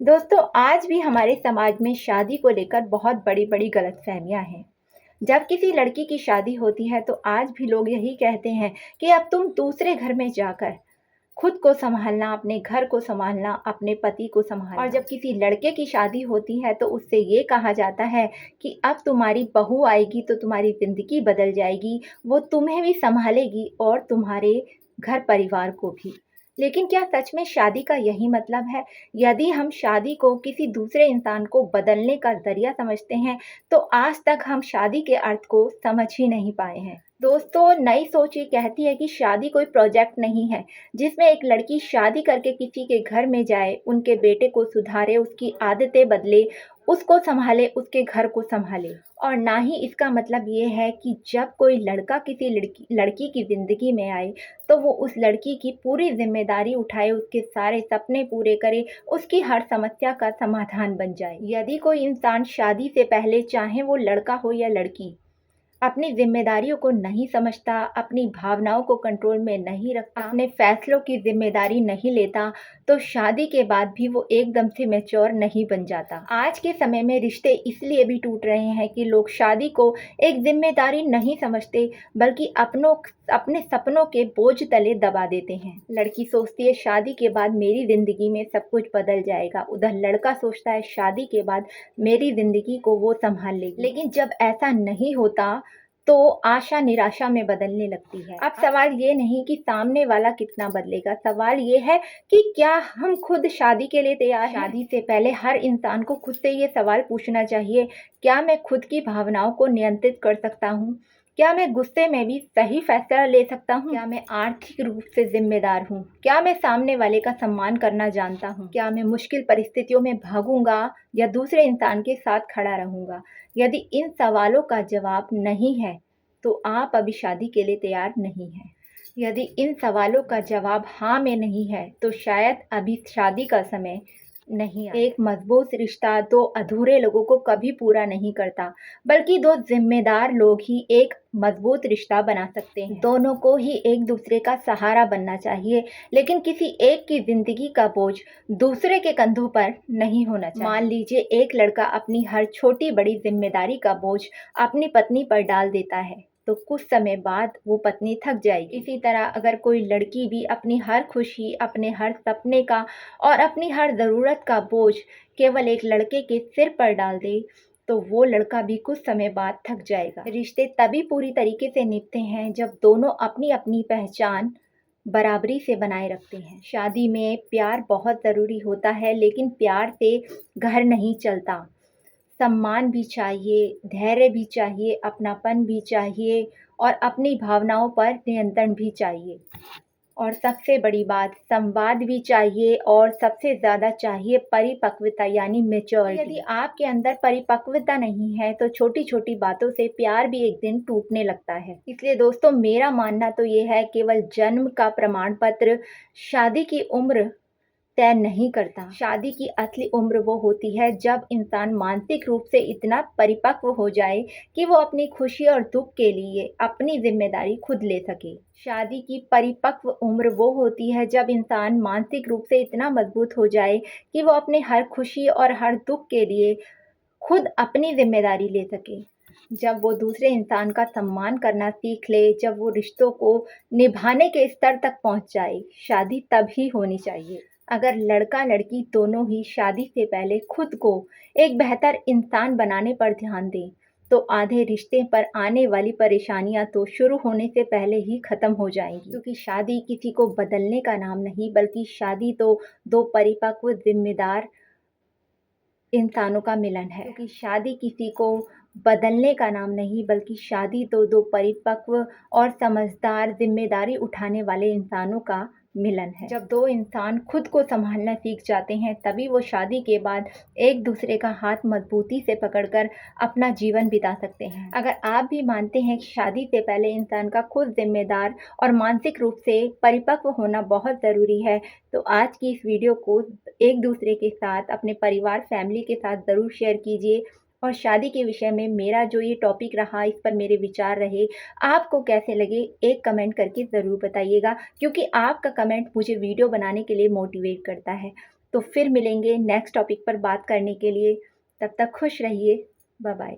दोस्तों, आज भी हमारे समाज में शादी को लेकर बहुत बड़ी-बड़ी गलतफ़हमियाँ हैं। जब किसी लड़की की शादी होती है तो आज भी लोग यही कहते हैं कि अब तुम दूसरे घर में जाकर खुद को सँभालना, अपने घर को सँभालना, अपने पति को सँभालना। और जब किसी लड़के की शादी होती है तो उससे ये कहा जाता है कि अब तुम्हारी बहू आएगी तो तुम्हारी ज़िंदगी बदल जाएगी, वो तुम्हें भी सँभालेगी और तुम्हारे घर परिवार को भी। लेकिन क्या सच में शादी का यही मतलब है? यदि हम शादी को किसी दूसरे इंसान को बदलने का ज़रिया समझते हैं, तो आज तक हम शादी के अर्थ को समझ ही नहीं पाए हैं। दोस्तों, नई सोच ये कहती है कि शादी कोई प्रोजेक्ट नहीं है, जिसमें एक लड़की शादी करके किसी के घर में जाए, उनके बेटे को सुधारे, उसकी आदतें बदले, उसको सँभाले, उसके घर को सँभाले। और ना ही इसका मतलब ये है कि जब कोई लड़का किसी लड़की की ज़िंदगी में आए, तो वो उस लड़की की पूरी ज़िम्मेदारी उठाए, उसके सारे सपने पूरे करे, उसकी हर समस्या का समाधान बन जाए। यदि कोई इंसान शादी से पहले, चाहे वो लड़का हो या लड़की, अपनी ज़िम्मेदारियों को नहीं समझता, अपनी भावनाओं को कंट्रोल में नहीं रखता, अपने फैसलों की ज़िम्मेदारी नहीं लेता, तो शादी के बाद भी वो एकदम से मैच्योर नहीं बन जाता। आज के समय में रिश्ते इसलिए भी टूट रहे हैं कि लोग शादी को एक ज़िम्मेदारी नहीं समझते, बल्कि अपने सपनों के बोझ तले दबा देते हैं। लड़की सोचती है शादी के बाद मेरी ज़िंदगी में सब कुछ बदल जाएगा, उधर लड़का सोचता है शादी के बाद मेरी ज़िंदगी को वो सँभाल लेगी। लेकिन जब ऐसा नहीं होता, तो आशा निराशा में बदलने लगती है। अब सवाल ये नहीं कि सामने वाला कितना बदलेगा, सवाल ये है कि क्या हम खुद शादी के लिए तैयार हैं? शादी से पहले हर इंसान को खुद से ये सवाल पूछना चाहिए, क्या मैं खुद की भावनाओं को नियंत्रित कर सकता हूँ? क्या मैं गुस्से में भी सही फैसला ले सकता हूँ? क्या मैं आर्थिक रूप से ज़िम्मेदार हूँ? क्या मैं सामने वाले का सम्मान करना जानता हूँ? क्या मैं मुश्किल परिस्थितियों में भागूँगा या दूसरे इंसान के साथ खड़ा रहूँगा? यदि इन सवालों का जवाब नहीं है, तो आप अभी शादी के लिए तैयार नहीं हैं। यदि इन सवालों का जवाब हाँ में नहीं है, तो शायद अभी शादी का समय नहीं आया। एक मजबूत रिश्ता दो अधूरे लोगों को कभी पूरा नहीं करता, बल्कि दो जिम्मेदार लोग ही एक मजबूत रिश्ता बना सकते हैं। दोनों को ही एक दूसरे का सहारा बनना चाहिए, लेकिन किसी एक की जिंदगी का बोझ दूसरे के कंधों पर नहीं होना चाहिए। मान लीजिए एक लड़का अपनी हर छोटी बड़ी जिम्मेदारी का बोझ अपनी पत्नी पर डाल देता है, तो कुछ समय बाद वो पत्नी थक जाएगी। इसी तरह अगर कोई लड़की भी अपनी हर खुशी, अपने हर सपने का और अपनी हर ज़रूरत का बोझ केवल एक लड़के के सिर पर डाल दे, तो वो लड़का भी कुछ समय बाद थक जाएगा। रिश्ते तभी पूरी तरीके से निभते हैं जब दोनों अपनी अपनी पहचान बराबरी से बनाए रखते हैं। शादी में प्यार बहुत ज़रूरी होता है, लेकिन प्यार से घर नहीं चलता। सम्मान भी चाहिए, धैर्य भी चाहिए, अपनापन भी चाहिए और अपनी भावनाओं पर नियंत्रण भी चाहिए। और सबसे बड़ी बात, संवाद भी चाहिए और सबसे ज़्यादा चाहिए परिपक्वता, यानी मैच्योरिटी। यदि आपके अंदर परिपक्वता नहीं है, तो छोटी-छोटी बातों से प्यार भी एक दिन टूटने लगता है। इसलिए दोस्तों, मेरा मानना तो ये है, केवल जन्म का प्रमाण पत्र शादी की उम्र तय नहीं करता। शादी की असली उम्र वो होती है जब इंसान मानसिक रूप से इतना परिपक्व हो जाए कि वो अपनी खुशी और दुख के लिए अपनी जिम्मेदारी खुद ले सके। शादी की परिपक्व उम्र वो होती है जब इंसान मानसिक रूप से इतना मजबूत हो जाए कि वो अपने हर खुशी और हर दुख के लिए खुद अपनी जिम्मेदारी ले सके। जब वो दूसरे इंसान का सम्मान करना सीख ले, जब वो रिश्तों को निभाने के स्तर तक पहुंच जाए, शादी तभी होनी चाहिए। अगर लड़का लड़की दोनों ही शादी से पहले खुद को एक बेहतर इंसान बनाने पर ध्यान दें, तो आधे रिश्ते पर आने वाली परेशानियां तो शुरू होने से पहले ही खत्म हो जाएंगी। क्योंकि शादी किसी को बदलने का नाम नहीं, बल्कि शादी तो दो परिपक्व जिम्मेदार इंसानों का मिलन है। क्योंकि शादी किसी को बदलने का नाम नहीं, बल्कि शादी तो दो परिपक्व और समझदार जिम्मेदारी उठाने वाले इंसानों का मिलन है। जब दो इंसान खुद को संभालना सीख जाते हैं, तभी वो शादी के बाद एक दूसरे का हाथ मजबूती से पकड़कर अपना जीवन बिता सकते हैं। अगर आप भी मानते हैं कि शादी से पहले इंसान का खुद जिम्मेदार और मानसिक रूप से परिपक्व होना बहुत ज़रूरी है, तो आज की इस वीडियो को एक दूसरे के साथ, अपने परिवार फैमिली के साथ ज़रूर शेयर कीजिए। और शादी के विषय में मेरा जो ये टॉपिक रहा, इस पर मेरे विचार रहे, आपको कैसे लगे एक कमेंट करके ज़रूर बताइएगा, क्योंकि आपका कमेंट मुझे वीडियो बनाने के लिए मोटिवेट करता है। तो फिर मिलेंगे नेक्स्ट टॉपिक पर बात करने के लिए। तब तक खुश रहिए। Bye bye.